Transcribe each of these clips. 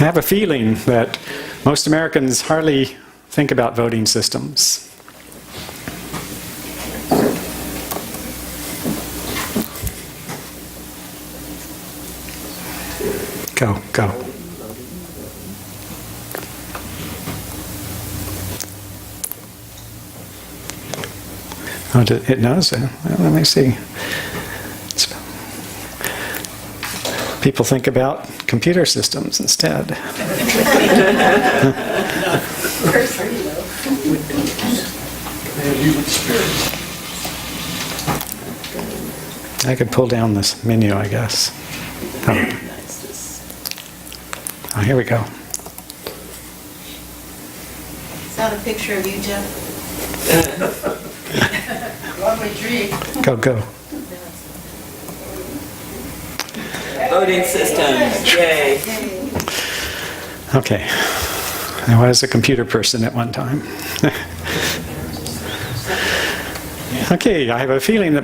I have a feeling that most Americans hardly think about voting systems. Go. Oh, it knows. Let me see. People think about computer systems instead. I could pull down this menu, I guess. Oh, here we go. Is that a picture of you, Jeff? Lovely tree. Go. Voting systems, yay. Okay. I was a computer person at one time. Okay, I have a feeling that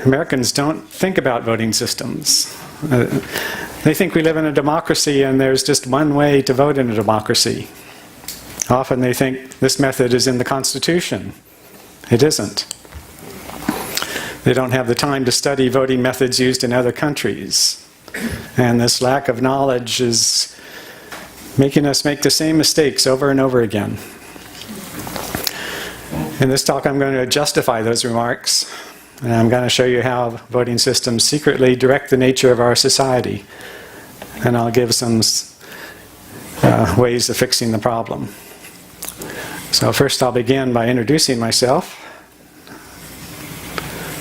Americans don't think about voting systems. They think we live in a democracy and there's just one way to vote in a democracy. Often they think this method is in the Constitution. It isn't. They don't have the time to study voting methods used in other countries. And this lack of knowledge is making us make the same mistakes over and over again. In this talk, I'm going to justify those remarks. And I'm going to show you how voting systems secretly direct the nature of our society. And I'll give some ways of fixing the problem. So first I'll begin by introducing myself.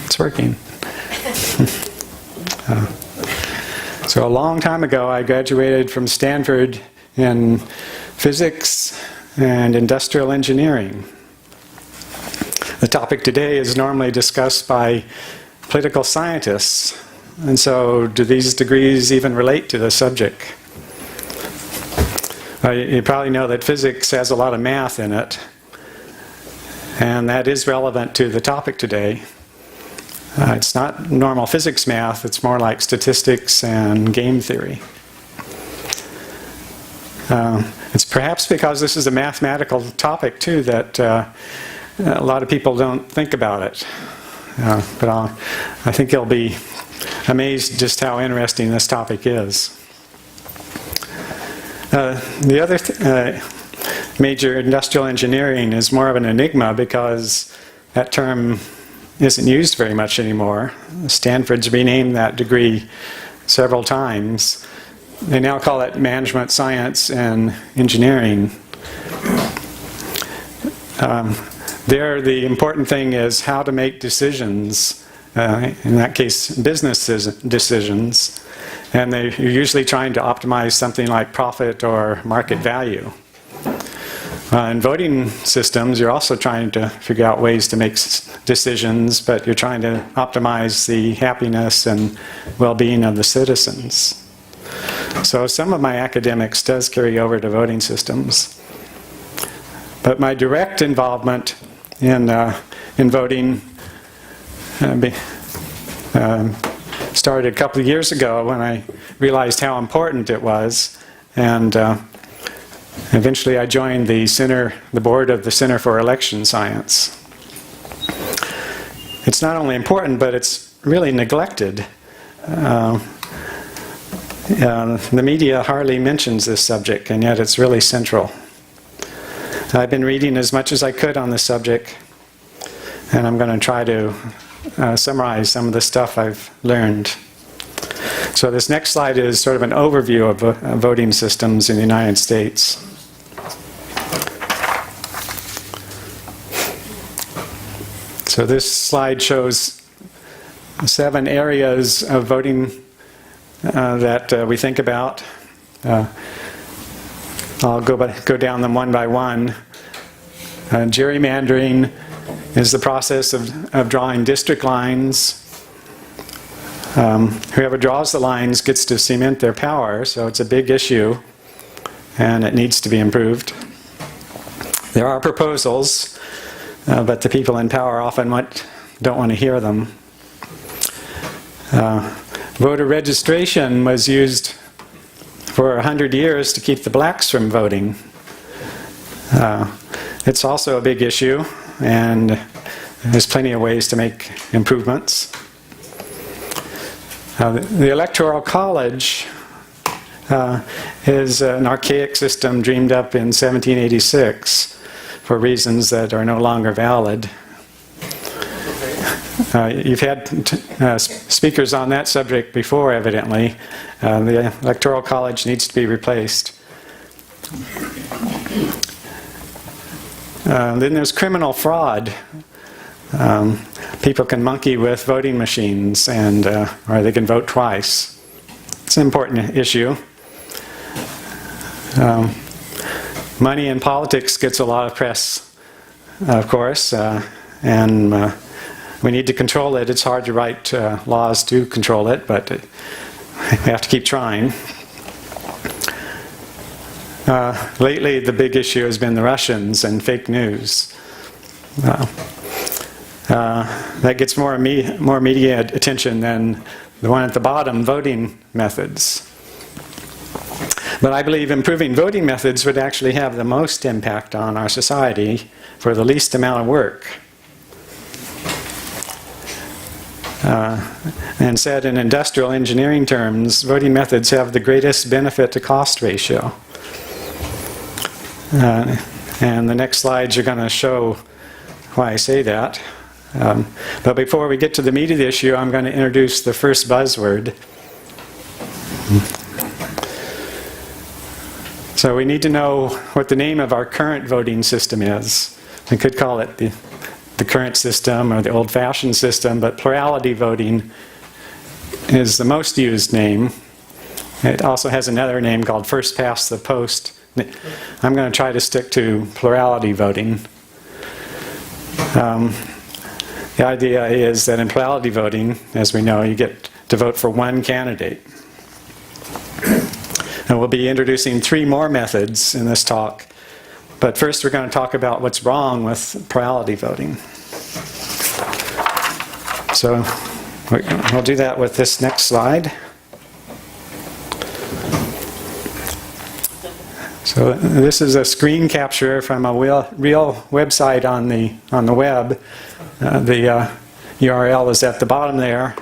It's working. So a long time ago, I graduated from Stanford in physics and industrial engineering. The topic today is normally discussed by political scientists. And so, do these degrees even relate to the subject? You probably know that physics has a lot of math in it. And that is relevant to the topic today. It's not normal physics math, it's more like statistics and game theory. It's perhaps because this is a mathematical topic too that a lot of people don't think about it. But I think you'll be amazed just how interesting this topic is. The other major industrial engineering is more of an enigma because that term isn't used very much anymore. Stanford's renamed that degree several times. They now call it management science and engineering. There, the important thing is how to make decisions, in that case, business decisions, and they're usually trying to optimize something like profit or market value. In voting systems, you're also trying to figure out ways to make decisions, but you're trying to optimize the happiness and well-being of the citizens. So some of my academics does carry over to voting systems. But my direct involvement in voting started a couple of years ago when I realized how important it was, and eventually I joined the board of the Center for Election Science. It's not only important, but it's really neglected. The media hardly mentions this subject, and yet it's really central. I've been reading as much as I could on this subject, and I'm going to try to summarize some of the stuff I've learned. So this next slide is sort of an overview of voting systems in the United States. So this slide shows 7 areas of voting that we think about. I'll go down them one by one. Gerrymandering is the process of drawing district lines. Whoever draws the lines gets to cement their power, so it's a big issue, and it needs to be improved. There are proposals, but the people in power often don't want to hear them. Voter registration was used for 100 years to keep the blacks from voting. It's also a big issue, and there's plenty of ways to make improvements. The Electoral College is an archaic system dreamed up in 1786 for reasons that are no longer valid. You've had speakers on that subject before, evidently. The Electoral College needs to be replaced. Then there's criminal fraud. People can monkey with voting machines, and or they can vote twice. It's an important issue. Money in politics gets a lot of press, of course, and we need to control it. It's hard to write laws to control it, but we have to keep trying. Lately, the big issue has been the Russians and fake news. That gets more media attention than the one at the bottom, voting methods. But I believe improving voting methods would actually have the most impact on our society for the least amount of work. And said in industrial engineering terms, voting methods have the greatest benefit to cost ratio. And the next slides are going to show why I say that. But before we get to the meat of the issue, I'm going to introduce the first buzzword. So we need to know what the name of our current voting system is. We could call it the current system or the old-fashioned system, but plurality voting is the most used name. It also has another name called first past the post. I'm going to try to stick to plurality voting. The idea is that in plurality voting, as we know, you get to vote for one candidate. And we'll be introducing 3 more methods in this talk. But first we're going to talk about what's wrong with plurality voting. So we'll do that with this next slide. So this is a screen capture from a real website on the web. The URL is at the bottom there.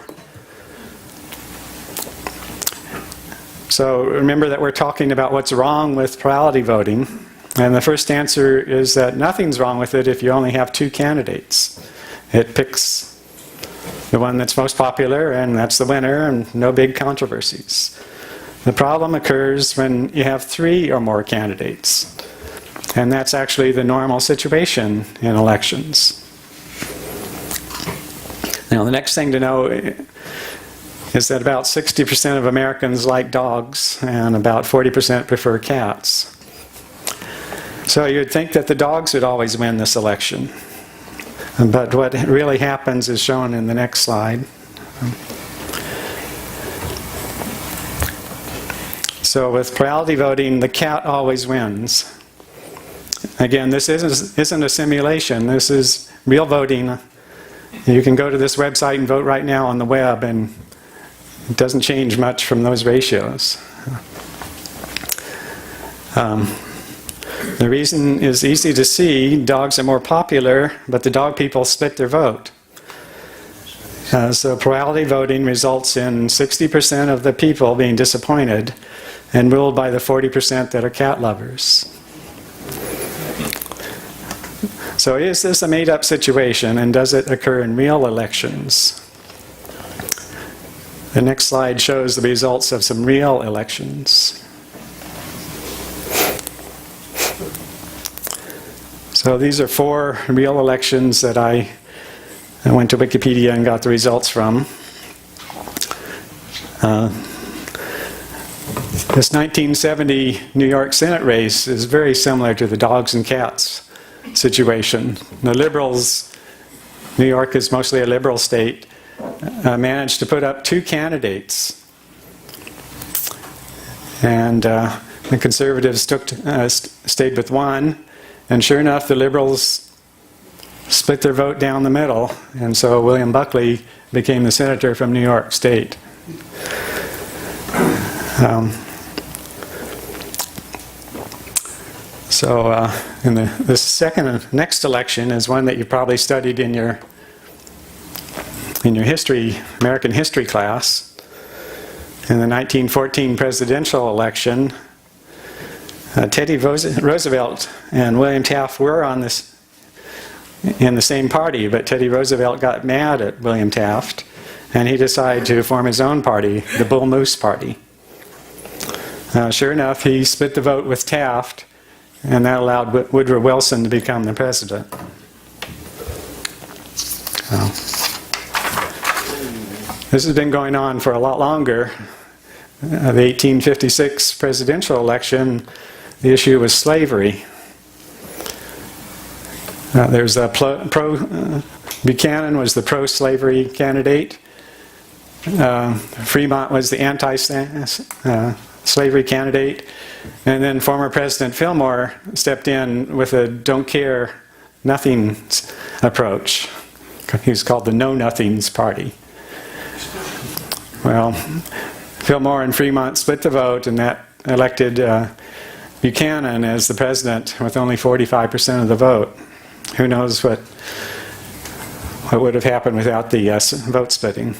So remember that we're talking about what's wrong with plurality voting. And the first answer is that nothing's wrong with it if you only have 2 candidates. It picks the one that's most popular, and that's the winner, and no big controversies. The problem occurs when you have 3 or more candidates. And that's actually the normal situation in elections. Now, the next thing to know is that about 60% of Americans like dogs, and about 40% prefer cats. So you'd think that the dogs would always win this election. But what really happens is shown in the next slide. So with plurality voting, the cat always wins. Again, this isn't a simulation. This is real voting. You can go to this website and vote right now on the web, and it doesn't change much from those ratios. The reason is easy to see. Dogs are more popular, but the dog people split their vote. So plurality voting results in 60% of the people being disappointed and ruled by the 40% that are cat lovers. So is this a made-up situation, and does it occur in real elections? The next slide shows the results of some real elections. So these are 4 real elections that I went to Wikipedia and got the results from. This 1970 New York Senate race is very similar to the dogs and cats situation. The liberals, New York is mostly a liberal state, managed to put up 2 candidates. And the conservatives stayed with one. And sure enough, the liberals split their vote down the middle. And so William Buckley became the senator from New York State. So in the next election is one that you probably studied in your American history class. In the 1914 presidential election, Teddy Roosevelt and William Taft were in the same party, but Teddy Roosevelt got mad at William Taft, and he decided to form his own party, the Bull Moose Party. Sure enough, he split the vote with Taft, and that allowed Woodrow Wilson to become the president. This has been going on for a lot longer. The 1856 presidential election, the issue was slavery. There's a Buchanan was the pro-slavery candidate. Fremont was the anti-slavery candidate. And then former President Fillmore stepped in with a don't care, nothing approach. He was called the Know Nothings Party. Well, Fillmore and Fremont split the vote, and that elected Buchanan as the president with only 45% of the vote. Who knows what would have happened without the vote splitting.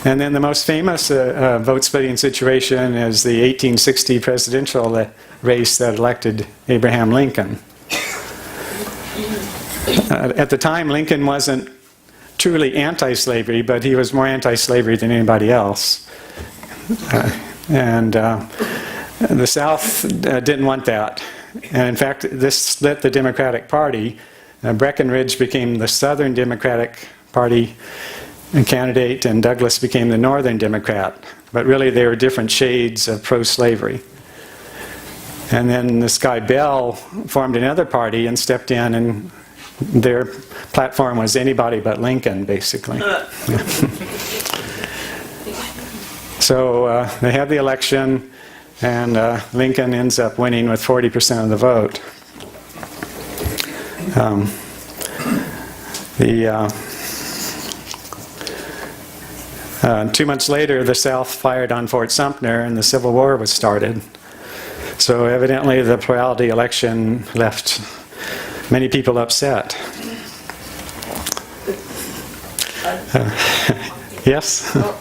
And then the most famous vote splitting situation is the 1860 presidential race that elected Abraham Lincoln. At the time, Lincoln wasn't truly anti-slavery, but he was more anti-slavery than anybody else. And the South didn't want that. And in fact, this split the Democratic Party. Breckinridge became the Southern Democratic Party candidate, and Douglas became the Northern Democrat. But really, they were different shades of pro-slavery. And then this guy Bell formed another party and stepped in, and their platform was anybody but Lincoln, basically. So they have the election, and Lincoln ends up winning with 40% of the vote. 2 months later, the South fired on Fort Sumter, and the Civil War was started. So evidently, the plurality election left many people upset. Yes? Well,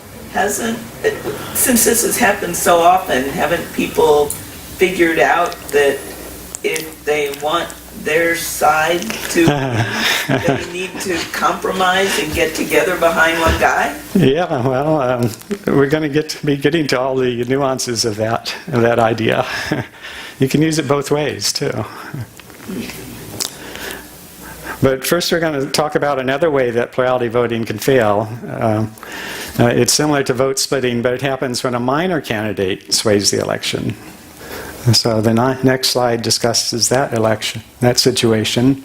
since this has happened so often, haven't people figured out that if they want their side to they need to compromise and get together behind one guy? Yeah, well, we're going to be getting to all the nuances of that idea. You can use it both ways, too. But first we're going to talk about another way that plurality voting can fail. It's similar to vote splitting, but it happens when a minor candidate sways the election. So the next slide discusses that situation.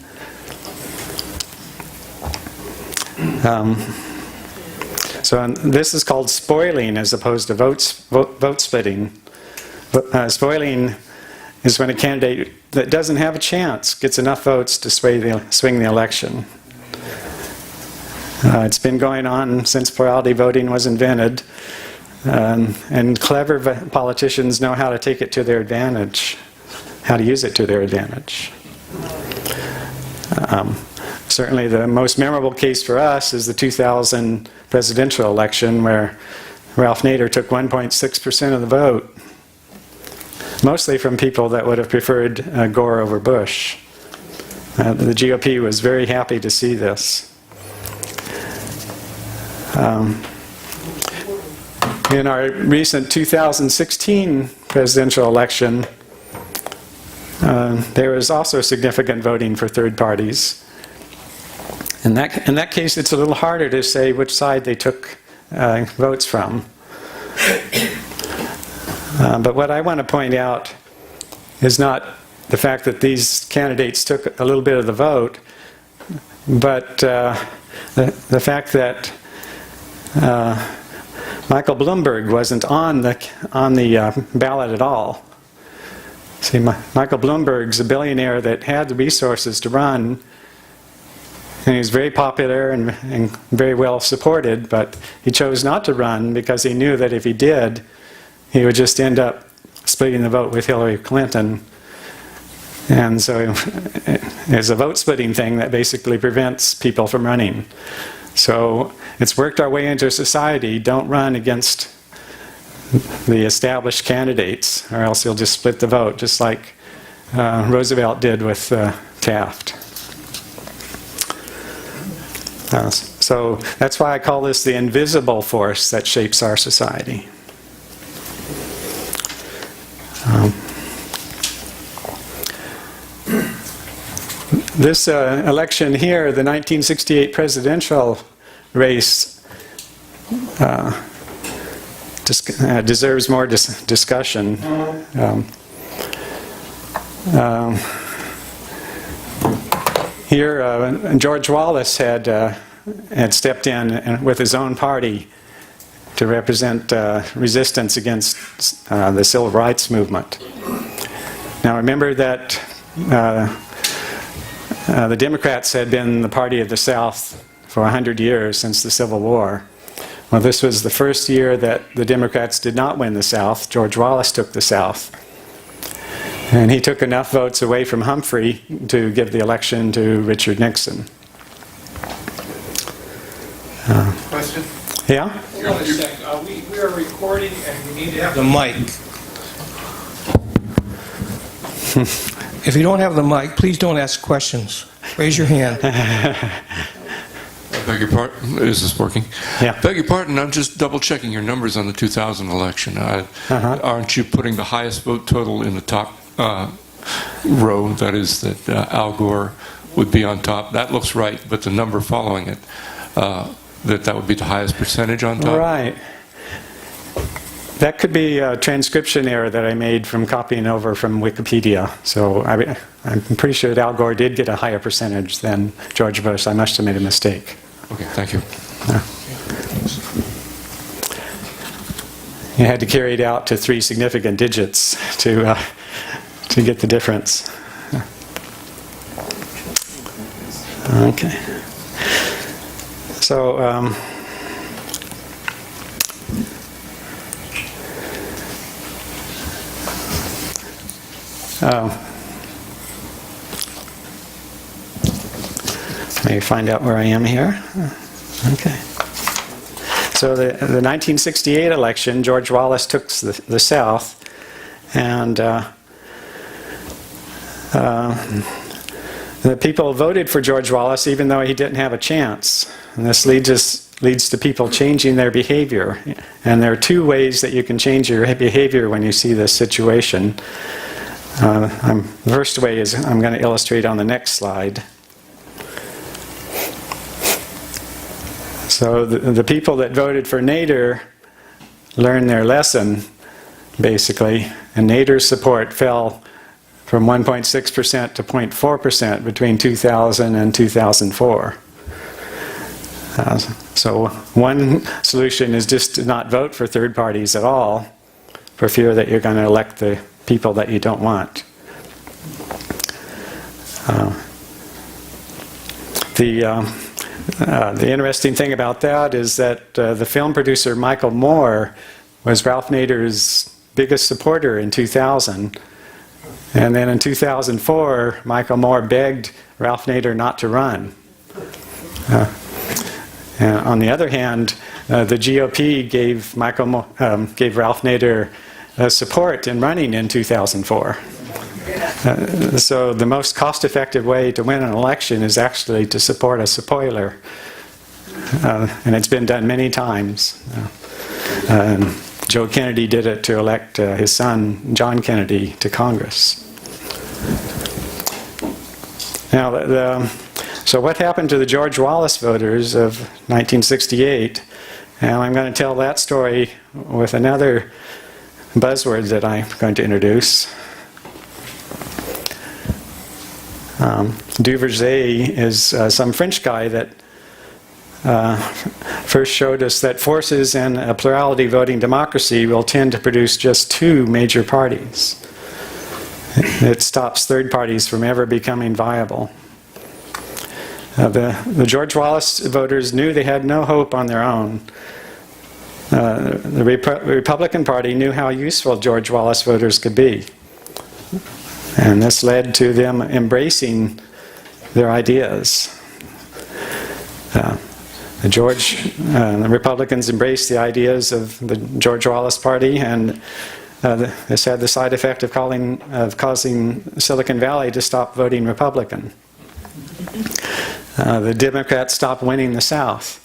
So this is called spoiling as opposed to vote splitting. Spoiling is when a candidate that doesn't have a chance gets enough votes to swing the election. It's been going on since plurality voting was invented, and clever politicians know how to take it to their advantage, how to use it to their advantage. Certainly the most memorable case for us is the 2000 presidential election, where Ralph Nader took 1.6% of the vote, mostly from people that would have preferred Gore over Bush. The GOP was very happy to see this. In our recent 2016 presidential election, there was also significant voting for third parties. In that case, it's a little harder to say which side they took votes from. But what I want to point out is not the fact that these candidates took a little bit of the vote, but the fact that Michael Bloomberg wasn't on the ballot at all. See, Michael Bloomberg's a billionaire that had the resources to run, and he was very popular and very well supported, but he chose not to run because he knew that if he did, he would just end up splitting the vote with Hillary Clinton. And so it's a vote splitting thing that basically prevents people from running. So it's worked our way into society. Don't run against the established candidates, or else you'll just split the vote, just like Roosevelt did with Taft. So that's why I call this the invisible force that shapes our society. This election here, the 1968 presidential race, deserves more discussion. Here, George Wallace had stepped in with his own party to represent resistance against the civil rights movement. Now remember that the Democrats had been the party of the South for 100 years since the Civil War. Well, this was the first year that the Democrats did not win the South. George Wallace took the South. And he took enough votes away from Humphrey to give the election to Richard Nixon. Question? Yeah? Hold on a sec. We are recording and we need to have the mic. If you don't have the mic, please don't ask questions. Raise your hand. Beg your pardon. Is this working? Yeah. Beg your pardon. I'm just double checking your numbers on the 2000 election. Aren't you putting the highest vote total in the top row? That is, that Al Gore would be on top. That looks right, but the number following it, that would be the highest percentage on top. Right. That could be a transcription error that I made from copying over from Wikipedia. So I'm pretty sure that Al Gore did get a higher percentage than George Bush. I must have made a mistake. Okay, thank you. You had to carry it out to 3 significant digits to get the difference. Okay. So let me find out where I am here. Okay. So the 1968 election, George Wallace took the South, and the people voted for George Wallace even though he didn't have a chance. And this leads to people changing their behavior. And there are 2 ways that you can change your behavior when you see this situation. The first way is I'm going to illustrate on the next slide. So the people that voted for Nader learned their lesson, basically, and Nader's support fell from 1.6% to 0.4% between 2000 and 2004. So one solution is just to not vote for third parties at all, for fear that you're going to elect the people that you don't want. The interesting thing about that is that the film producer Michael Moore was Ralph Nader's biggest supporter in 2000. And then in 2004, Michael Moore begged Ralph Nader not to run. And on the other hand, the GOP gave Ralph Nader support in running in 2004. So the most cost-effective way to win an election is actually to support a spoiler. And it's been done many times. Joe Kennedy did it to elect his son, John Kennedy, to Congress. Now, so what happened to the George Wallace voters of 1968? And I'm going to tell that story with another buzzword that I'm going to introduce. Duverger is some French guy that first showed us that forces in a plurality voting democracy will tend to produce just 2 major parties. It stops third parties from ever becoming viable. The George Wallace voters knew they had no hope on their own. the Republican Party knew how useful George Wallace voters could be. And this led to them embracing their ideas. The Republicans embraced the ideas of the George Wallace Party, and this had the side effect of causing Silicon Valley to stop voting Republican. The Democrats stopped winning the South,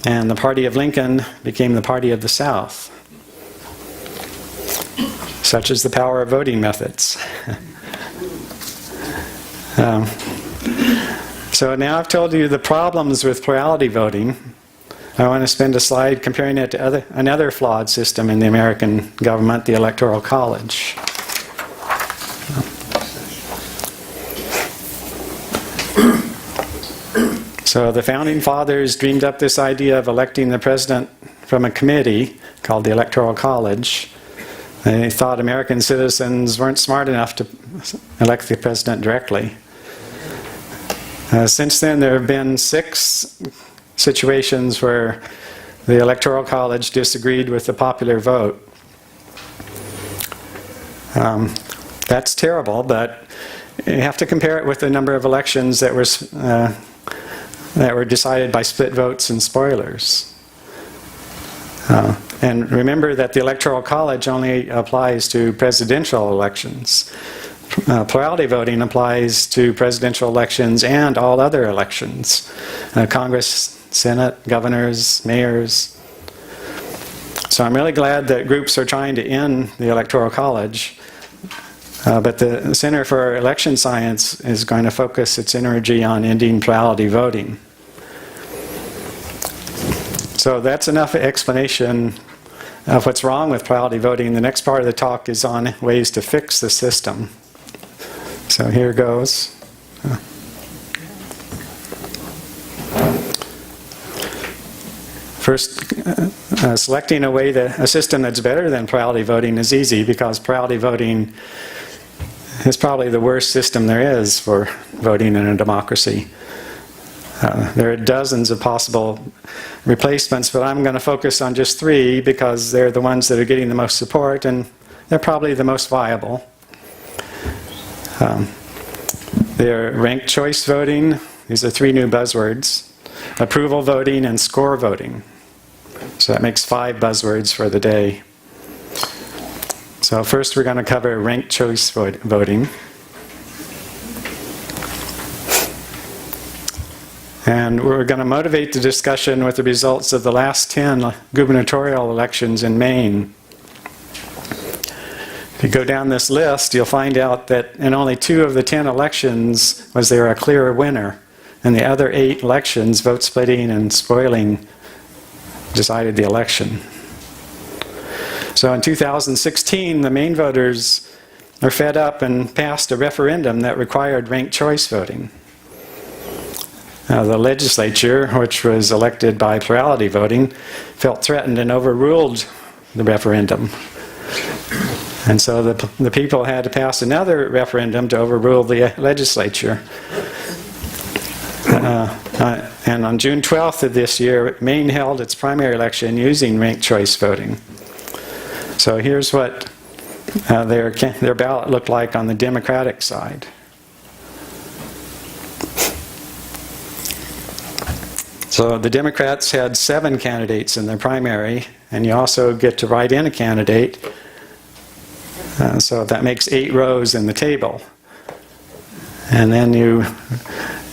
and the party of Lincoln became the party of the South. Such is the power of voting methods. So now I've told you the problems with plurality voting. I want to spend a slide comparing it to another flawed system in the American government, the Electoral College. So the Founding Fathers dreamed up this idea of electing the president from a committee called the Electoral College. They thought American citizens weren't smart enough to elect the president directly. Since then, there have been 6 situations where the Electoral College disagreed with the popular vote. That's terrible, but you have to compare it with the number of elections that were decided by split votes and spoilers. And remember that the Electoral College only applies to presidential elections. Plurality voting applies to presidential elections and all other elections. Congress, Senate, governors, mayors. So I'm really glad that groups are trying to end the Electoral College. But the Center for Election Science is going to focus its energy on ending plurality voting. So that's enough explanation of what's wrong with plurality voting. The next part of the talk is on ways to fix the system. So here goes. First, selecting a system that's better than plurality voting is easy, because plurality voting is probably the worst system there is for voting in a democracy. There are dozens of possible replacements, but I'm going to focus on just 3 because they're the ones that are getting the most support, and they're probably the most viable. They're ranked choice voting. These are 3 new buzzwords. Approval voting and score voting. So that makes 5 buzzwords for the day. So first we're going to cover ranked choice voting. And we're going to motivate the discussion with the results of the last 10 gubernatorial elections in Maine. If you go down this list, you'll find out that in only 2 of the 10 elections was there a clear winner. In the other 8 elections, vote splitting and spoiling decided the election. So in 2016, the Maine voters are fed up and passed a referendum that required ranked choice voting. The legislature, which was elected by plurality voting, felt threatened and overruled the referendum. And so the people had to pass another referendum to overrule the legislature. And on June 12th of this year, Maine held its primary election using ranked choice voting. So here's what their ballot looked like on the Democratic side. So the Democrats had 7 candidates in their primary, and you also get to write in a candidate. So that makes 8 rows in the table. And then you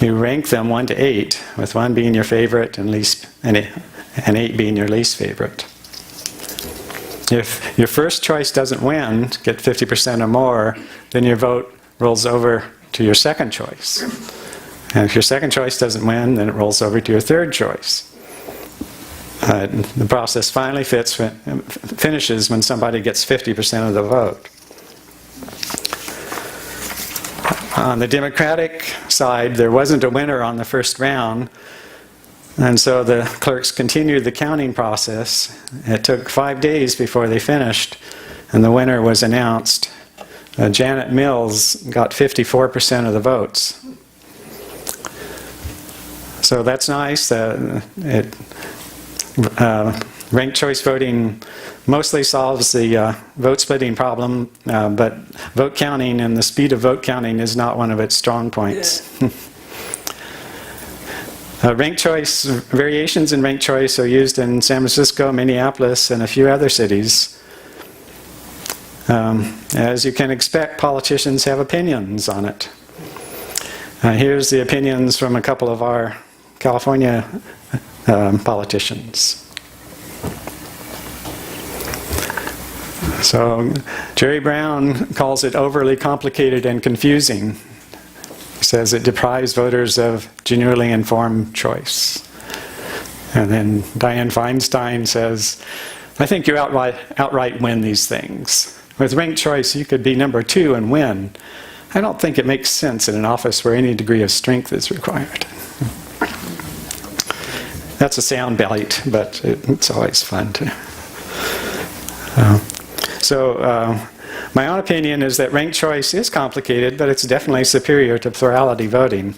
rank them 1 to 8, with 1 being your favorite and 8 being your least favorite. If your first choice doesn't win, get 50% or more, then your vote rolls over to your second choice. And if your second choice doesn't win, then it rolls over to your third choice. The process finally finishes when somebody gets 50% of the vote. On the Democratic side, there wasn't a winner on the first round, and so the clerks continued the counting process. It took 5 days before they finished, and the winner was announced. Janet Mills got 54% of the votes. So that's nice. Ranked choice voting mostly solves the vote splitting problem, but vote counting and the speed of vote counting is not one of its strong points. Ranked choice, variations in ranked choice are used in San Francisco, Minneapolis, and a few other cities. As you can expect, politicians have opinions on it. Here's the opinions from a couple of our California politicians. So Jerry Brown calls it overly complicated and confusing. He says it deprives voters of genuinely informed choice. And then Dianne Feinstein says, I think you outright win these things. With ranked choice, you could be number 2 and win. I don't think it makes sense in an office where any degree of strength is required. That's a sound bite, but it's always fun to. My own opinion is that ranked choice is complicated, but it's definitely superior to plurality voting.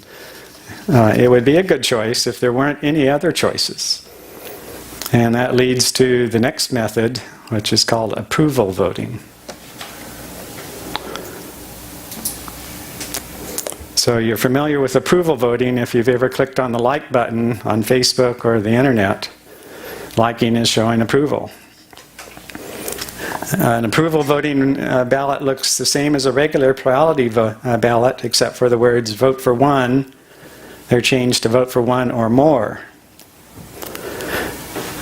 It would be a good choice if there weren't any other choices. And that leads to the next method, which is called approval voting. So you're familiar with approval voting if you've ever clicked on the like button on Facebook or the internet. Liking is showing approval. An approval voting ballot looks the same as a regular plurality ballot, except for the words vote for one. They're changed to vote for one or more.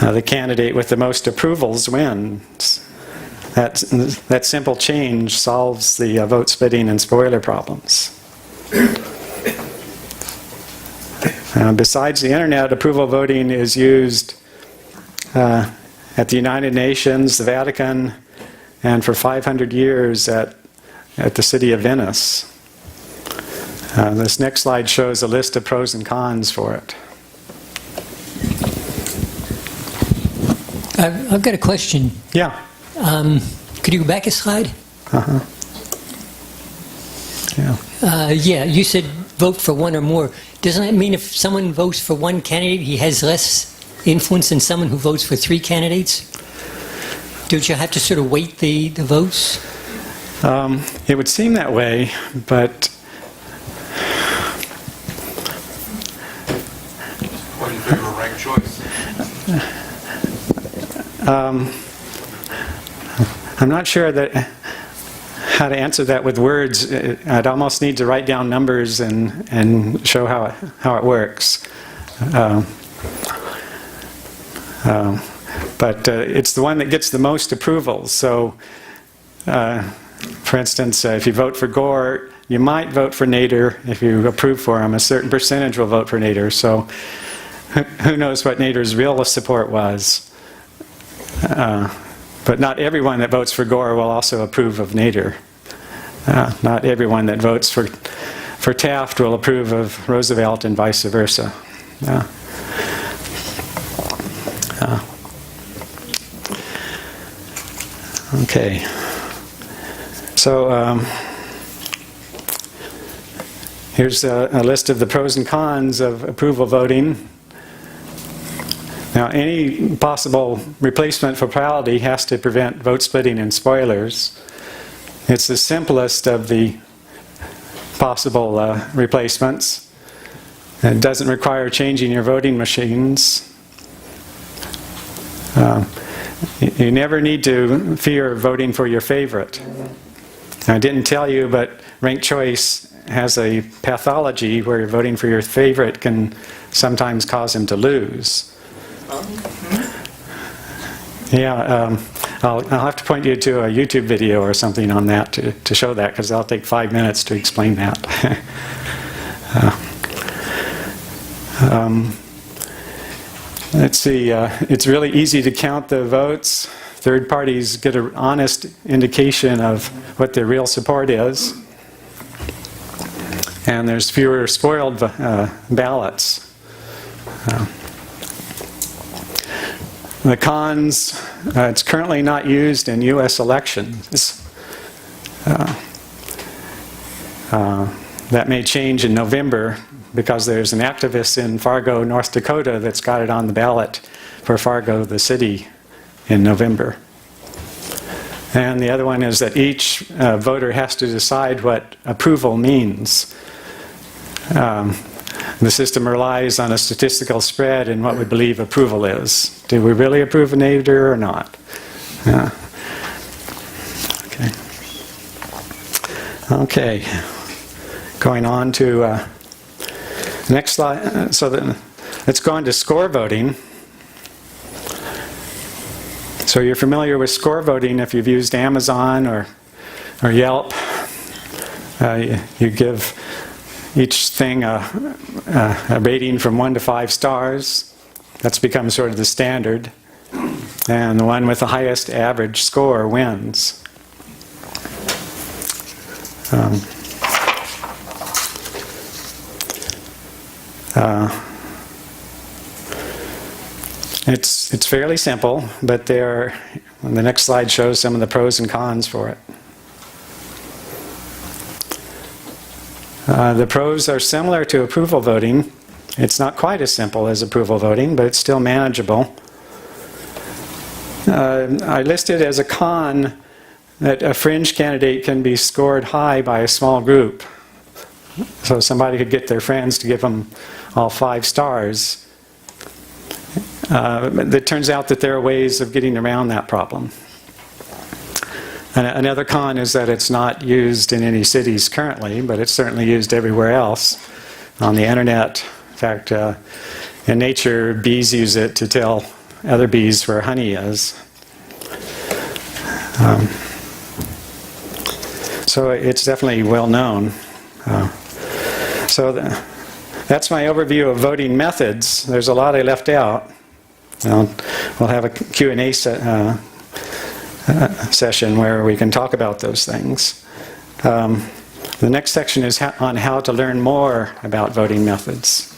The candidate with the most approvals wins. That simple change solves the vote splitting and spoiler problems. Besides the internet, approval voting is used at the United Nations, the Vatican, and for 500 years at the city of Venice. This next slide shows a list of pros and cons for it. I've got a question. Yeah. Could you go back a slide? Yeah. Yeah, you said vote for one or more. Doesn't that mean if someone votes for one candidate, he has less influence than someone who votes for 3 candidates? Don't you have to sort of weight the votes? It would seem that way, but What do you think of ranked choice? I'm not sure how to answer that with words. I'd almost need to write down numbers and show how it works. But it's the one that gets the most approvals. So, for instance, if you vote for Gore, you might vote for Nader if you approve for him. A certain percentage will vote for Nader. So, who knows what Nader's real support was? But not everyone that votes for Gore will also approve of Nader. Not everyone that votes for Taft will approve of Roosevelt and vice versa. Okay. So here's a list of the pros and cons of approval voting. Now, any possible replacement for plurality has to prevent vote splitting and spoilers. It's the simplest of the possible replacements. It doesn't require changing your voting machines. You never need to fear voting for your favorite. I didn't tell you, but ranked choice has a pathology where voting for your favorite can sometimes cause him to lose. Yeah, I'll have to point you to a YouTube video or something on that to show that, because that'll take 5 minutes to explain that. Let's see, it's really easy to count the votes. Third parties get an honest indication of what their real support is. And there's fewer spoiled ballots. The cons, it's currently not used in U.S. elections. That may change in November, because there's an activist in Fargo, North Dakota that's got it on the ballot for Fargo, the city, in November. And the other one is that each voter has to decide what approval means. The system relies on a statistical spread in what we believe approval is. Do we really approve a neighbor or not? Okay. Okay. Going on to next slide. Let's go on to score voting. So you're familiar with score voting if you've used Amazon or Yelp. You give each thing a rating from 1 to 5 stars. That's become sort of the standard. And the one with the highest average score wins. It's fairly simple, but the next slide shows some of the pros and cons for it. The pros are similar to approval voting. It's not quite as simple as approval voting, but it's still manageable. I listed as a con that a fringe candidate can be scored high by a small group. So somebody could get their friends to give them all 5 stars. It turns out that there are ways of getting around that problem. And another con is that it's not used in any cities currently, but it's certainly used everywhere else on the internet. In fact, in nature, bees use it to tell other bees where honey is. So it's definitely well known. That's my overview of voting methods. There's a lot I left out. We'll have a Q&A session where we can talk about those things. The next section is on how to learn more about voting methods.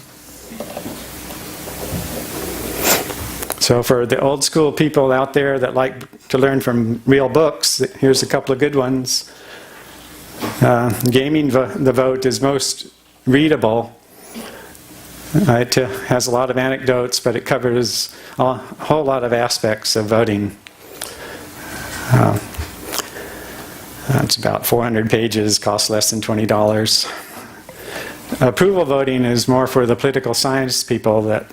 So for the old school people out there that like to learn from real books, here's a couple of good ones. Gaming the Vote is most readable. It has a lot of anecdotes, but it covers a whole lot of aspects of voting. It's about 400 pages, costs less than $20. Approval voting is more for the political science people that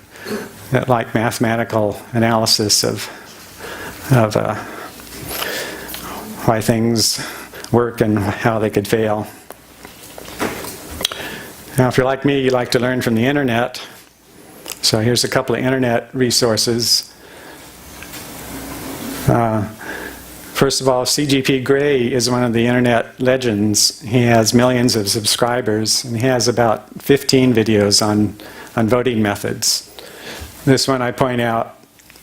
like mathematical analysis of why things work and how they could fail. Now, if you're like me, you like to learn from the internet. So here's a couple of internet resources. First of all, CGP Grey is one of the internet legends. He has millions of subscribers, and he has about 15 videos on voting methods. This one I point out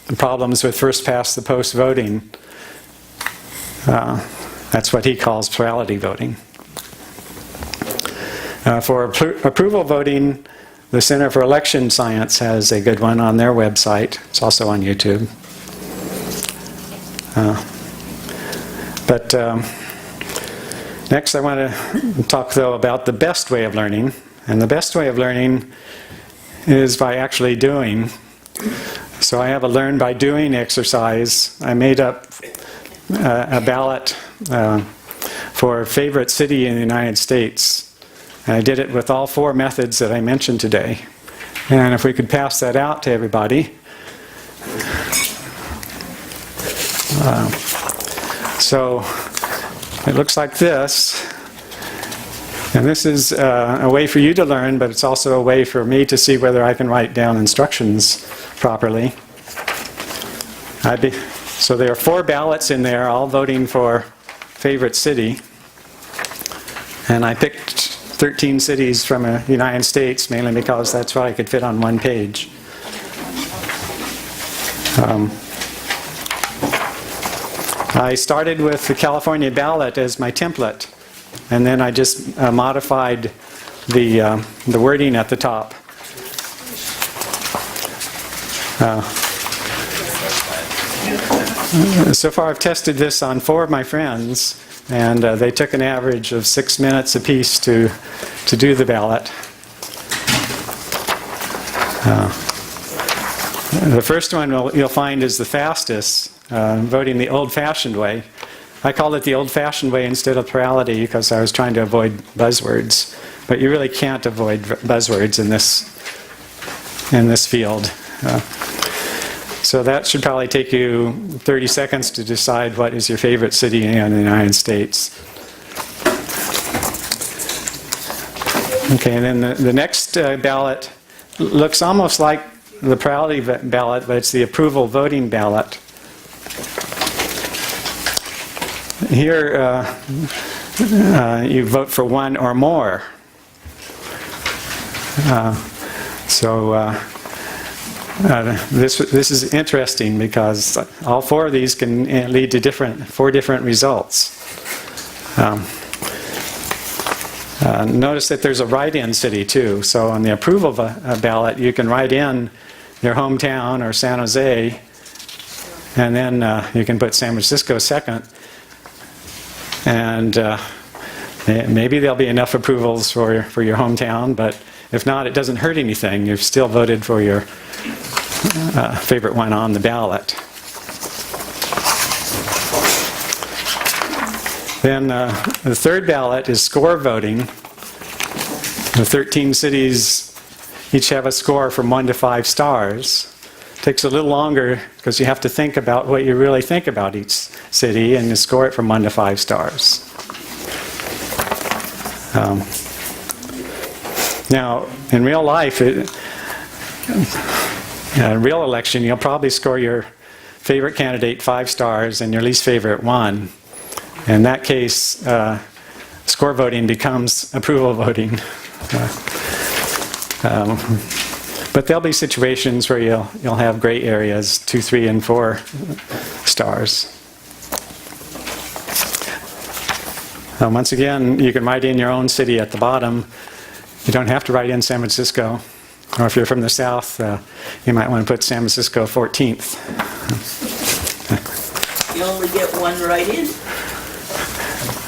the problems with first past the post voting. That's what he calls plurality voting. For approval voting, the Center for Election Science has a good one on their website. It's also on YouTube. Next I want to talk, though, about the best way of learning. And the best way of learning is by actually doing. So I have a learn by doing exercise. I made up a ballot for favorite city in the United States. And I did it with all 4 methods that I mentioned today. And if we could pass that out to everybody. So it looks like this. And this is a way for you to learn, but it's also a way for me to see whether I can write down instructions properly. So there are 4 ballots in there, all voting for favorite city. And I picked 13 cities from the United States, mainly because that's what I could fit on one page. I started with the California ballot as my template, and then I just modified the wording at the top. So far I've tested this on 4 of my friends, and they took an average of 6 minutes apiece to do the ballot. The first one you'll find is the fastest. voting the old-fashioned way. I call it the old-fashioned way instead of plurality because I was trying to avoid buzzwords. But you really can't avoid buzzwords in this field. So that should probably take you 30 seconds to decide what is your favorite city in the United States. Okay, and then the next ballot looks almost like the plurality ballot, but it's the approval voting ballot. Here, you vote for one or more. This is interesting because all four of these can lead to four different results. Notice that there's a write-in city too. So on the approval ballot, you can write in your hometown or San Jose, and then you can put San Francisco second. And maybe there'll be enough approvals for your hometown, but if not, it doesn't hurt anything. You've still voted for your favorite one on the ballot. Then the third ballot is score voting. The 13 cities each have a score from 1 to 5 stars. It takes a little longer because you have to think about what you really think about each city and you score it from 1 to 5 stars. Now, in real life, in a real election, you'll probably score your favorite candidate 5 stars and your least favorite 1. In that case, score voting becomes approval voting. But there'll be situations where you'll have gray areas, 2, 3, and 4 stars. Once again, you can write in your own city at the bottom. You don't have to write in San Francisco. Or if you're from the South, you might want to put San Francisco 14th. You only get one write-in?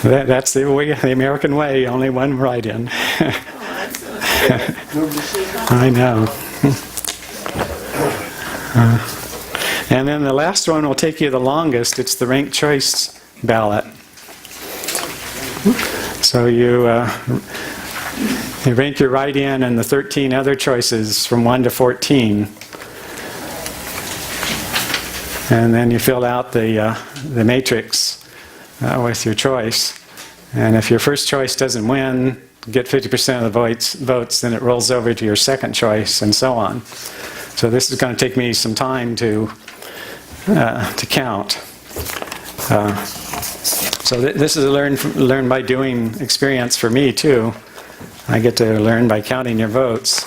That's the way, the American way, only one write-in. I know. And then the last one will take you the longest. It's the ranked choice ballot. So you rank your write-in and the 13 other choices from 1 to 14. And then you fill out the matrix with your choice. And if your first choice doesn't win, get 50% of the votes, then it rolls over to your second choice, and so on. So this is going to take me some time to count. So this is a learn by doing experience for me too. I get to learn by counting your votes.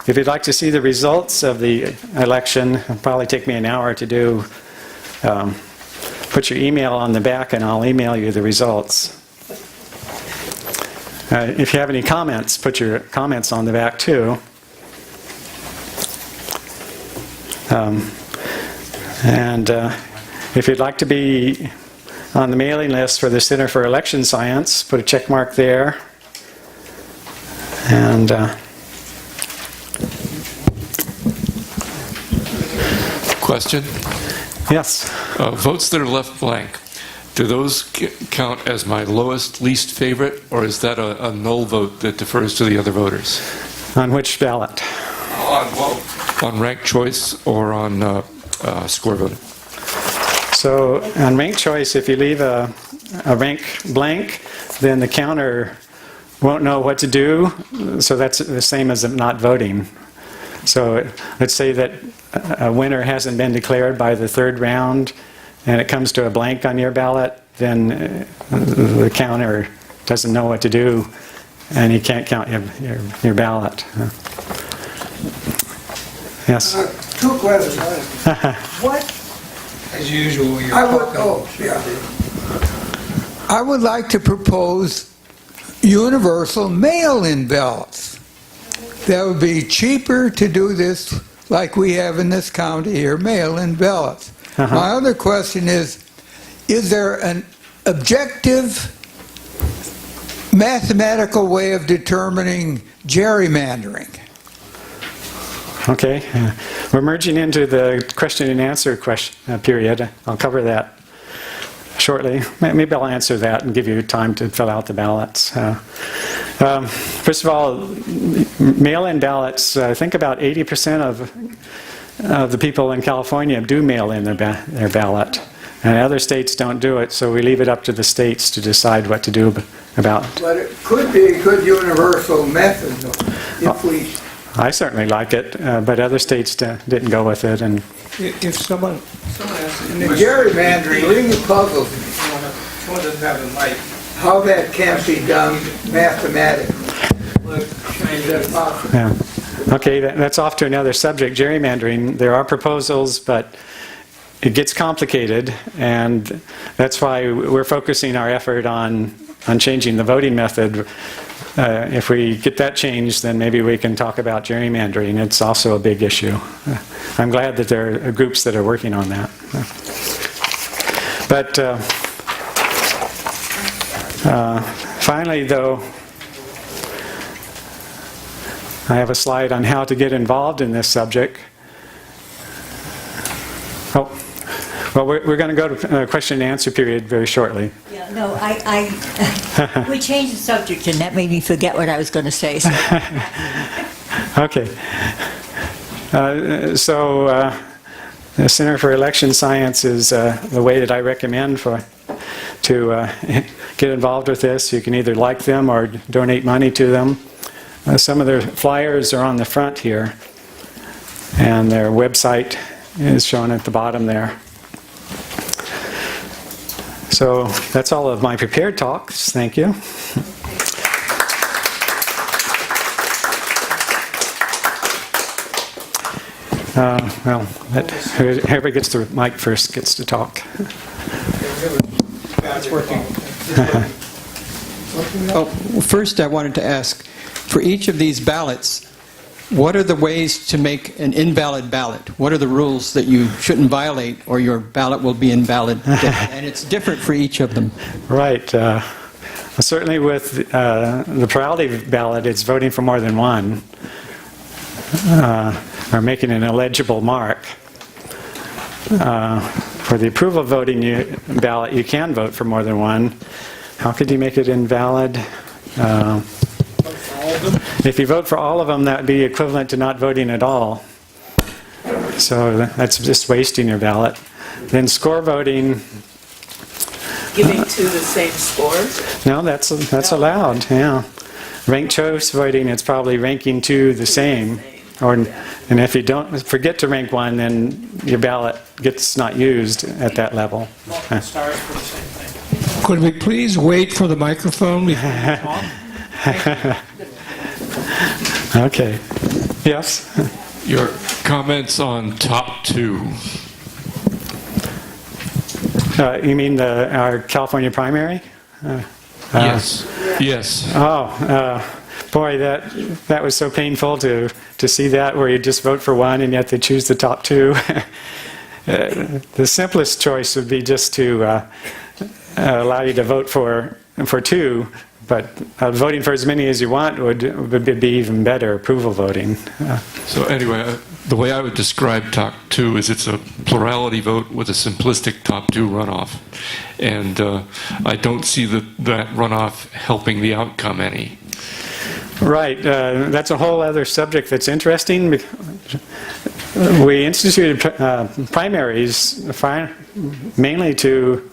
If you'd like to see the results of the election, it'll probably take me an hour to do. Put your email on the back and I'll email you the results. If you have any comments, put your comments on the back too. If you'd like to be on the mailing list for the Center for Election Science, put a check mark there. And Question? yes. Votes that are left blank, do those count as my lowest, least favorite, or is that a null vote that defers to the other voters? On which ballot? On ranked choice or on score voting? So on ranked choice, if you leave a rank blank, then the counter won't know what to do. So that's the same as not voting. So let's say that a winner hasn't been declared by the third round and it comes to a blank on your ballot, then the counter doesn't know what to do and he can't count your ballot. Yes? 2 questions. What As usual, you're I would, talking. I would like to propose universal mail-in ballots. That would be cheaper to do this like we have in this county here, mail-in ballots. My other question is there an objective mathematical way of determining gerrymandering? Okay, we're merging into the question and answer period. I'll cover that shortly. Maybe I'll answer that and give you time to fill out the ballots. First of all, mail-in ballots, I think about 80% of the people in California do mail in their ballot. And other states don't do it, so we leave it up to the states to decide what to do about it. But it could be a good universal method, though, if we... I certainly like it, but other states didn't go with it. And If someone asks, In the gerrymandering really puzzles me, someone doesn't have a mic. how that can't be done mathematically. Is that possible? yeah. Okay, that's off to another subject, gerrymandering. There are proposals, but it gets complicated, and that's why we're focusing our effort on changing the voting method. If we get that changed, then maybe we can talk about gerrymandering. It's also a big issue. I'm glad that there are groups that are working on that. But finally, though, I have a slide on how to get involved in this subject. Oh, well, we're going to go to question and answer period very shortly. Yeah, no, we changed the subject, and that made me forget what I was going to say. So. Okay. The Center for Election Science is the way that I recommend to get involved with this. You can either like them or donate money to them. Some of their flyers are on the front here, and their website is shown at the bottom there. So that's all of my prepared talks. Thank you. Whoever gets the mic first gets to talk. It's working. Oh, first I wanted to ask, for each of these ballots, what are the ways to make an invalid ballot? What are the rules that you shouldn't violate or your ballot will be invalid? And it's different for each of them. Right. Certainly with the plurality ballot, it's voting for more than one, or making an illegible mark. For the approval voting ballot, you can vote for more than one. How could you make it invalid? If you vote for all of them, that would be equivalent to not voting at all. So that's just wasting your ballot. Then score voting. Giving two the same score? No, that's allowed. Yeah. Ranked choice voting, it's probably ranking two the same. And if you don't forget to rank one, then your ballot gets not used at that level. Could we please wait for the microphone before we talk? Okay. Yes? Your comments on top two. You mean our California primary? Yes. Yes. Boy, that was so painful to see that, where you just vote for one and yet they choose the top two. The simplest choice would be just to allow you to vote for two, but voting for as many as you want would be even better, approval voting. So anyway, the way I would describe top two is it's a plurality vote with a simplistic top two runoff. And I don't see that runoff helping the outcome any. Right. That's a whole other subject that's interesting. We instituted primaries mainly to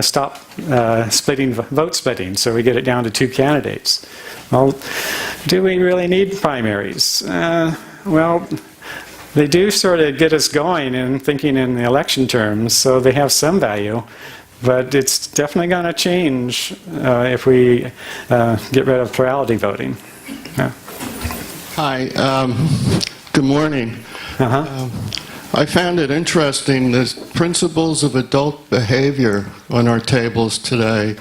stop vote splitting, so we get it down to two candidates. Well, do we really need primaries? Well, they do sort of get us going and thinking in the election terms, so they have some value. But it's definitely going to change if we get rid of plurality voting. Yeah. Hi, good morning. I found it interesting, the principles of adult behavior on our tables today,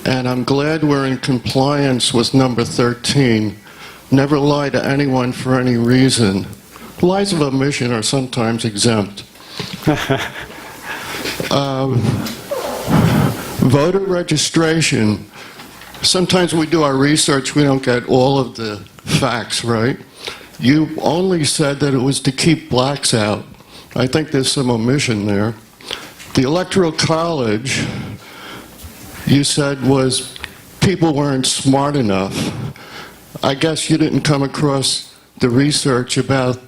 and I'm glad we're in compliance with number 13. Never lie to anyone for any reason. Lies of omission are sometimes exempt. Voter registration. Sometimes we do our research, we don't get all of the facts right. you only said that it was to keep blacks out. I think there's some omission there. The Electoral College, you said, was people weren't smart enough. I guess you didn't come across the research about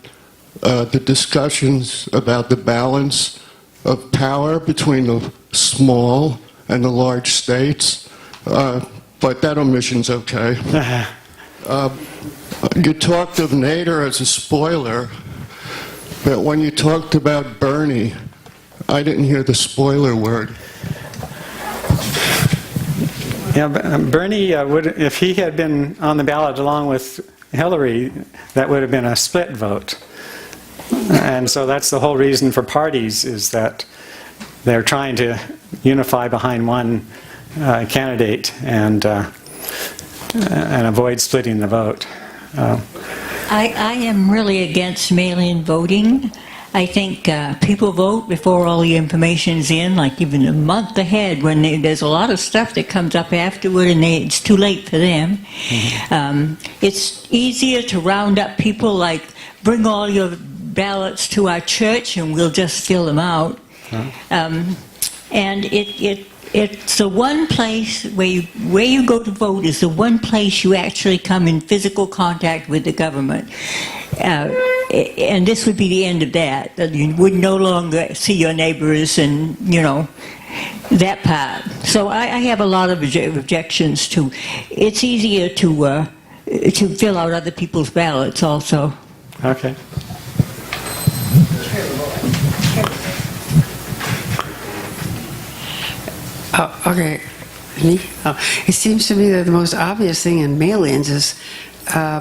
the discussions about the balance of power between the small and the large states, but that omission's okay. You talked of Nader as a spoiler, but when you talked about Bernie, I didn't hear the spoiler word. Yeah, Bernie would, if he had been on the ballot along with Hillary, that would have been a split vote. And so that's the whole reason for parties, is that they're trying to unify behind one candidate and avoid splitting the vote. I am really against mail-in voting. I think people vote before all the information's in, like even a month ahead, when there's a lot of stuff that comes up afterward and it's too late for them. Mm-hmm. It's easier to round up people, like, bring all your ballots to our church and we'll just fill them out. And it's the one place where you go to vote is the one place you actually come in physical contact with the government. And this would be the end of that. You would no longer see your neighbors and, that part. So I have a lot of objections to. It's easier to fill out other people's ballots also. Okay. Okay. Me? It seems to me that the most obvious thing in mail-ins is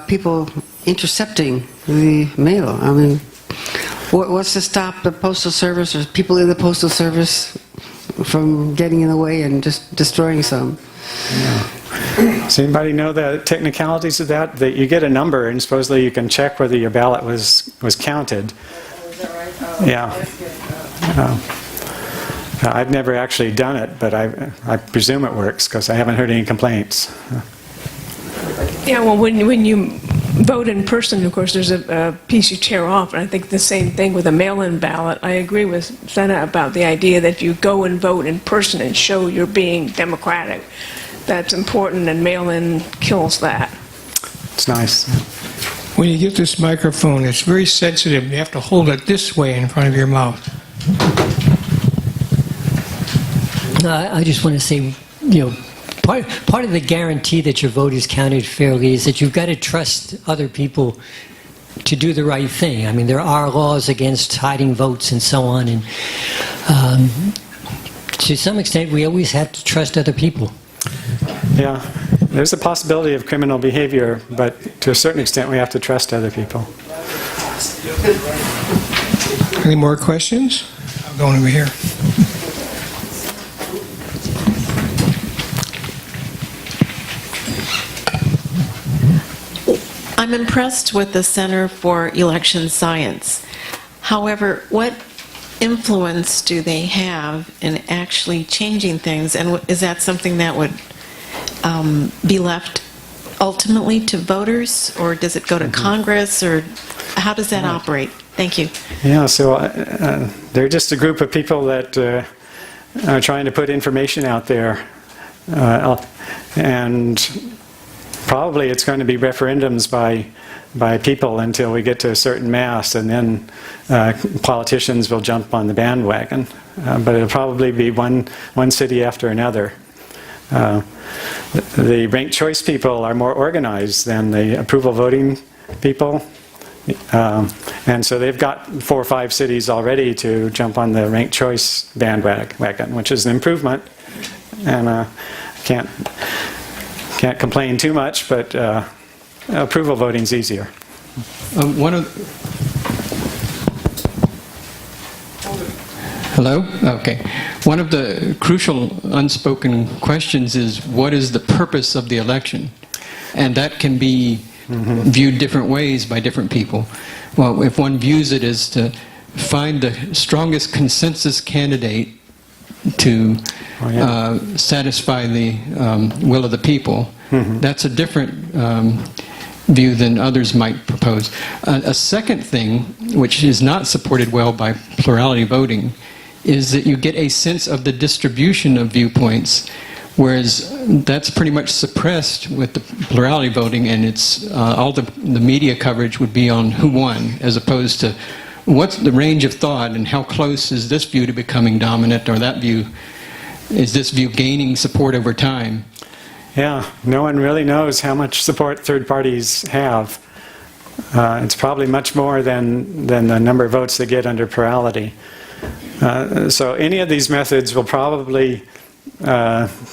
people intercepting the mail. I mean, what's to stop the Postal Service or people in the Postal Service from getting in the way and just destroying some? Yeah. Does anybody know the technicalities of that? That you get a number and supposedly you can check whether your ballot was counted. Yeah. I've never actually done it, but I presume it works because I haven't heard any complaints. Yeah, well, when you vote in person, of course, there's a piece you tear off, and I think the same thing with a mail-in ballot. I agree with Senna about the idea that you go and vote in person and show you're being democratic. That's important, and mail-in kills that. It's nice. When you get this microphone, it's very sensitive. You have to hold it this way in front of your mouth. I just want to say, part of the guarantee that your vote is counted fairly is that you've got to trust other people to do the right thing. I mean, there are laws against hiding votes and so on, and to some extent, we always have to trust other people. Yeah, there's a possibility of criminal behavior, but to a certain extent, we have to trust other people. Any more questions? I'm going over here. I'm impressed with the Center for Election Science. However, what influence do they have in actually changing things? And is that something that would be left ultimately to voters, or does it go to Congress, or how does that operate? Thank you. Yeah, so they're just a group of people that are trying to put information out there. And probably it's going to be referendums by people until we get to a certain mass, and then politicians will jump on the bandwagon. But it'll probably be one city after another. The ranked choice people are more organized than the approval voting people. And so they've got 4 or 5 cities already to jump on the ranked choice bandwagon, which is an improvement. And can't complain too much, but approval voting's easier. Hello? Okay. One of the crucial unspoken questions is, what is the purpose of the election? And that can be viewed different ways by different people. Well, if one views it as to find the strongest consensus candidate to satisfy the will of the people, that's a different view than others might propose. A second thing, which is not supported well by plurality voting, is that you get a sense of the distribution of viewpoints, whereas that's pretty much suppressed with the plurality voting, and it's all the media coverage would be on who won, as opposed to what's the range of thought and how close is this view to becoming dominant, or that view, is this view gaining support over time? Yeah, no one really knows how much support third parties have. It's probably much more than the number of votes they get under plurality. So any of these methods will probably elect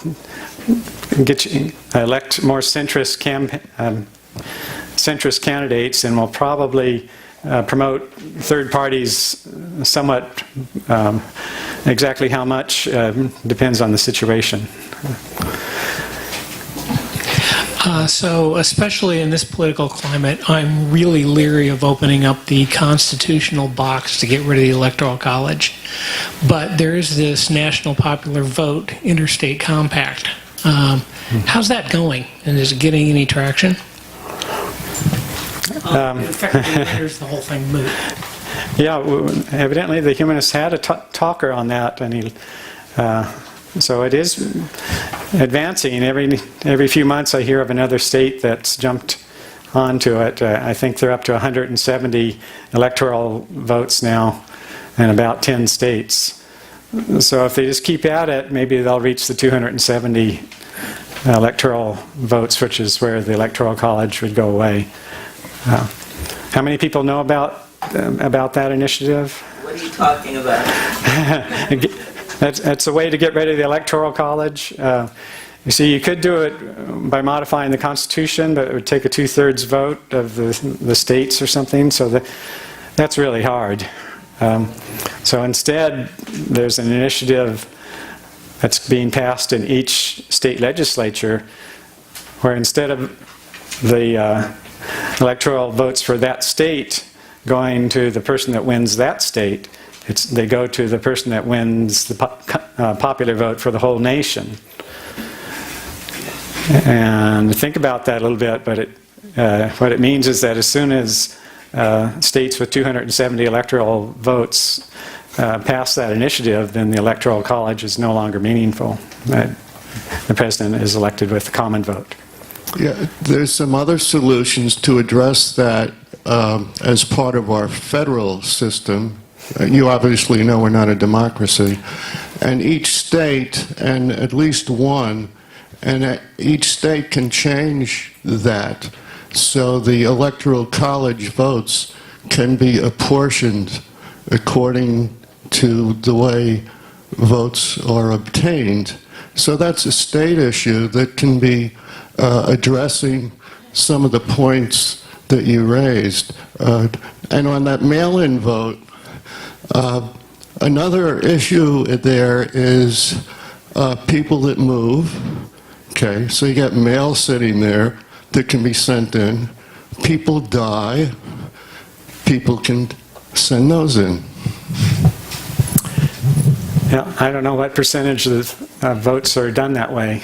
more centrist candidates, and will probably promote third parties somewhat. Exactly how much depends on the situation. So, especially in this political climate, I'm really leery of opening up the constitutional box to get rid of the Electoral College. But there is this national popular vote interstate compact. How's that going? And is it getting any traction? Effectively renders the whole thing moot. Yeah, evidently the Humanists had a talker on that, and so it is advancing. Every few months I hear of another state that's jumped onto it. I think they're up to 170 electoral votes now in about 10 states. So if they just keep at it, maybe they'll reach the 270 electoral votes, which is where the Electoral College would go away. How many people know about that initiative? What are you talking about? That's a way to get rid of the Electoral College. You see, you could do it by modifying the Constitution, but it would take a 2/3 vote of the states or something, so that's really hard. So instead, there's an initiative that's being passed in each state legislature, where instead of the electoral votes for that state going to the person that wins that state, they go to the person that wins the popular vote for the whole nation. And think about that a little bit, but what it means is that as soon as states with 270 electoral votes pass that initiative, then the Electoral College is no longer meaningful. The president is elected with the common vote. Yeah, there's some other solutions to address that as part of our federal system. You obviously know we're not a democracy. And each state, and at least one, and each state can change that. So the Electoral College votes can be apportioned according to the way votes are obtained. So that's a state issue that can be addressing some of the points that you raised. And on that mail-in vote, another issue there is people that move. Okay, so you got mail sitting there that can be sent in. People die. People can send those in. Yeah, I don't know what percentage of votes are done that way.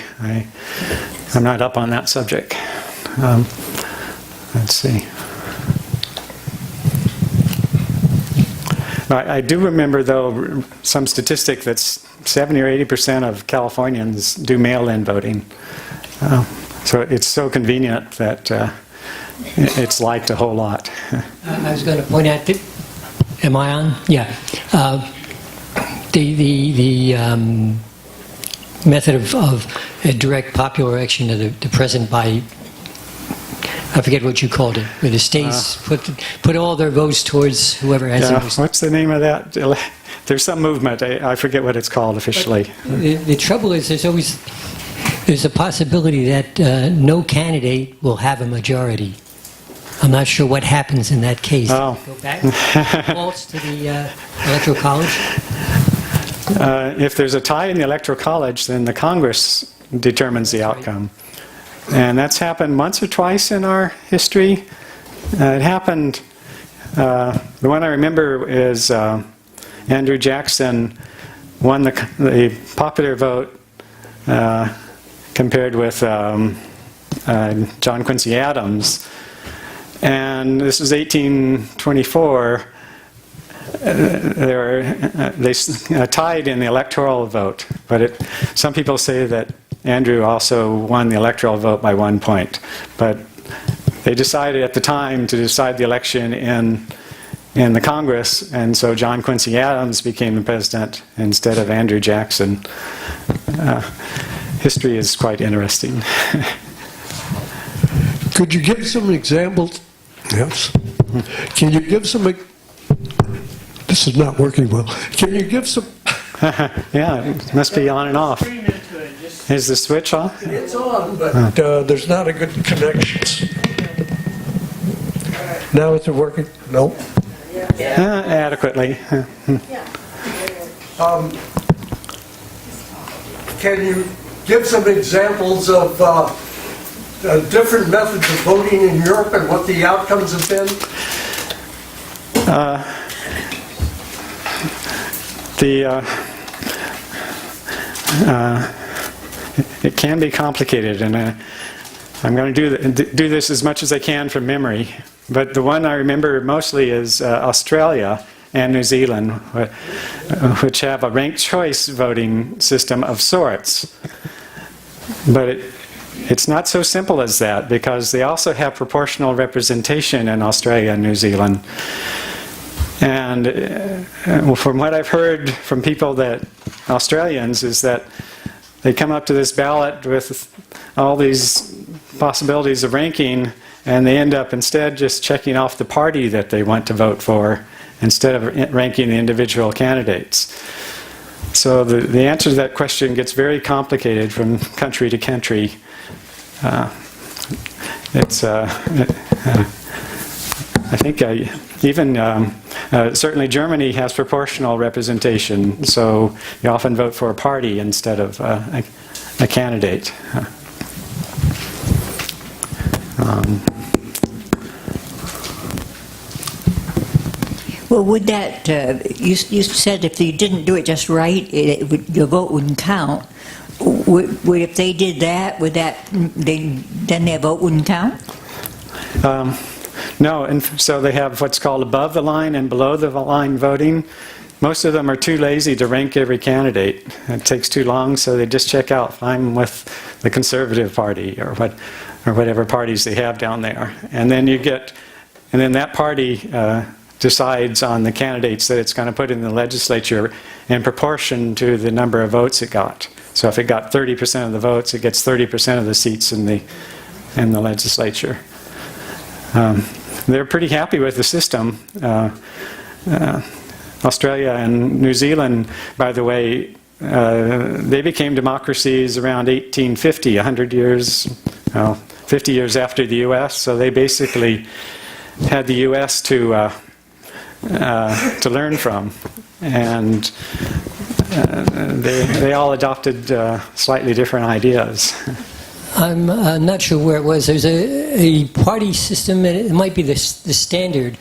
I'm not up on that subject. Let's see. I do remember, though, some statistic that's 70 or 80% of Californians do mail-in voting. So it's so convenient that it's liked a whole lot. I was going to point out, am I on? Yeah. The method of a direct popular election of the president by, I forget what you called it, where the states put all their votes towards whoever has the most. What's the name of that? There's some movement. I forget what it's called officially. The trouble is there's a possibility that no candidate will have a majority. I'm not sure what happens in that case. Oh. Go back, defaults to the Electoral College? If there's a tie in the Electoral College, then the Congress determines the outcome. And that's happened once or twice in our history. It happened, the one I remember is Andrew Jackson won the popular vote compared with John Quincy Adams. And this was 1824. They tied in the electoral vote, but some people say that Andrew also won the electoral vote by 1 point. But they decided at the time to decide the election in the Congress, and so John Quincy Adams became the president instead of Andrew Jackson. History is quite interesting. Could you give some examples? Yes. Can you give some? This is not working well. Can you give some? Yeah, it must be on and off. Is the switch on? It's on, but there's not a good connection. Now is it working? No. Adequately. Can you give some examples of different methods of voting in Europe and what the outcomes have been? It can be complicated, and I'm going to do this as much as I can from memory. But the one I remember mostly is Australia and New Zealand, which have a ranked choice voting system of sorts. But it's not so simple as that, because they also have proportional representation in Australia and New Zealand. And from what I've heard from Australians, is that they come up to this ballot with all these possibilities of ranking, and they end up instead just checking off the party that they want to vote for instead of ranking the individual candidates. So the answer to that question gets very complicated from country to country. I think even certainly Germany has proportional representation, so you often vote for a party instead of a candidate. Well, would that, you said if you didn't do it just right, your vote wouldn't count. Would if they did that, then their vote wouldn't count? No, and so they have what's called above the line and below the line voting. Most of them are too lazy to rank every candidate. It takes too long, so they just check out, I'm with the Conservative Party or whatever parties they have down there. And then then that party decides on the candidates that it's going to put in the legislature in proportion to the number of votes it got. So if it got 30% of the votes, it gets 30% of the seats in the legislature. They're pretty happy with the system. Australia and New Zealand, by the way, they became democracies around 1850, 100 years, 50 years after the U.S., so they basically had the U.S. to learn from. And they all adopted slightly different ideas. I'm not sure where it was. There's a party system, and it might be the standard,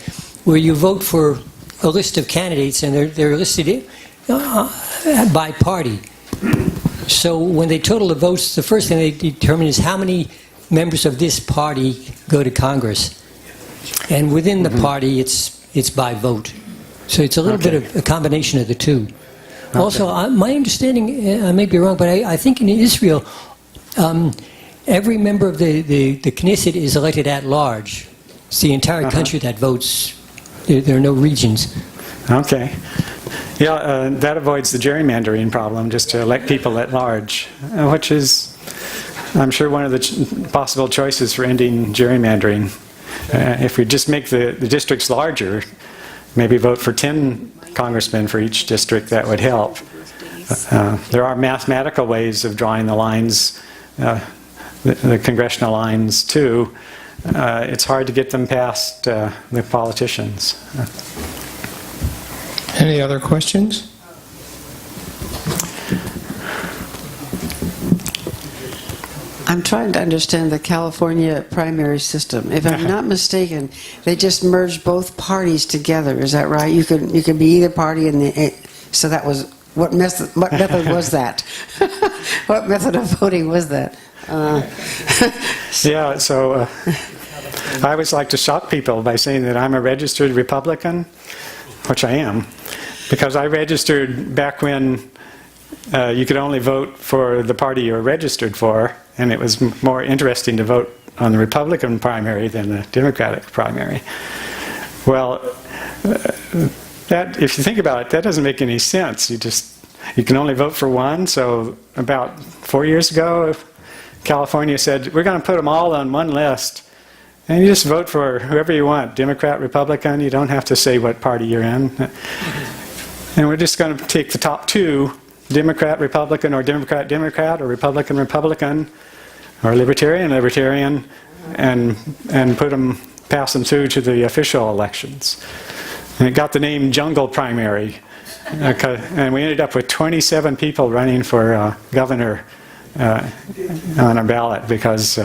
where you vote for a list of candidates, and they're listed by party. So when they total the votes, the first thing they determine is how many members of this party go to Congress. And within the party, it's by vote. So it's a little bit of a combination of the two. Okay. Also, my understanding, I may be wrong, but I think in Israel, every member of the Knesset is elected at large. It's the entire country that votes. There are no regions. Okay. Yeah, that avoids the gerrymandering problem, just to elect people at large, which is, I'm sure, one of the possible choices for ending gerrymandering. If we just make the districts larger, maybe vote for 10 congressmen for each district, that would help. There are mathematical ways of drawing the lines, the congressional lines too. It's hard to get them past the politicians. Any other questions? I'm trying to understand the California primary system. If I'm not mistaken, they just merged both parties together. Is that right? You could be either party, so that was what method was that? What method of voting was that? Yeah. So I always like to shock people by saying that I'm a registered Republican, which I am, because I registered back when you could only vote for the party you were registered for, and it was more interesting to vote on the Republican primary than the Democratic primary. Well, that, if you think about it, that doesn't make any sense. You can only vote for one. So about 4 years ago, California said, we're going to put them all on one list, and you just vote for whoever you want, Democrat, Republican. You don't have to say what party you're in. And we're just going to take the top two, Democrat, Republican, or Democrat, Democrat, or Republican, Republican, or Libertarian, Libertarian, and pass them through to the official elections. And it got the name Jungle Primary. And we ended up with 27 people running for governor on our ballot, because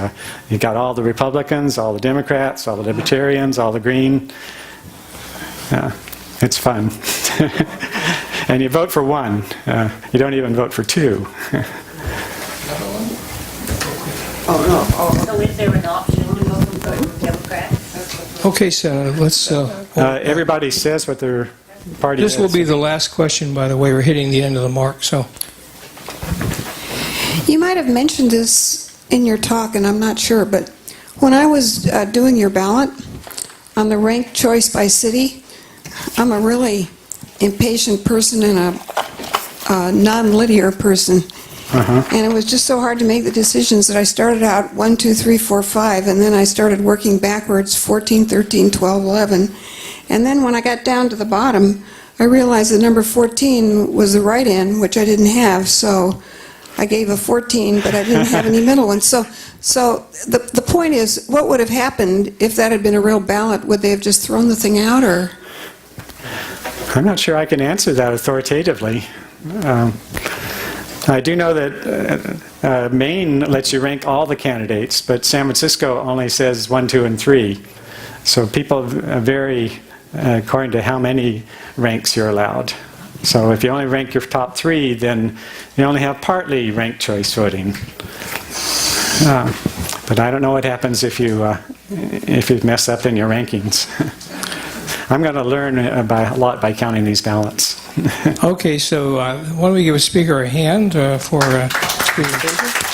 you got all the Republicans, all the Democrats, all the Libertarians, all the Green. It's fun. And you vote for one. You don't even vote for two. So is there an option to vote for Democrat? Okay, Senator, let's... Everybody says what their party is. This will be the last question, by the way. We're hitting the end of the mark, so... You might have mentioned this in your talk, and I'm not sure, but when I was doing your ballot on the ranked choice by city, I'm a really impatient person and a non-linear person. And it was just so hard to make the decisions that I started out 1, 2, 3, 4, 5, and then I started working backwards 14, 13, 12, 11. And then when I got down to the bottom, I realized that number 14 was the write-in, which I didn't have, so I gave a 14, but I didn't have any middle ones. So the point is, what would have happened if that had been a real ballot? Would they have just thrown the thing out, or? I'm not sure I can answer that authoritatively. I do know that Maine lets you rank all the candidates, but San Francisco only says 1, 2, and 3. So people vary according to how many ranks you're allowed. So if you only rank your top 3, then you only have partly ranked choice voting. But I don't know what happens if you mess up in your rankings. I'm going to learn a lot by counting these ballots. Okay, so why don't we give a speaker a hand for his presentation?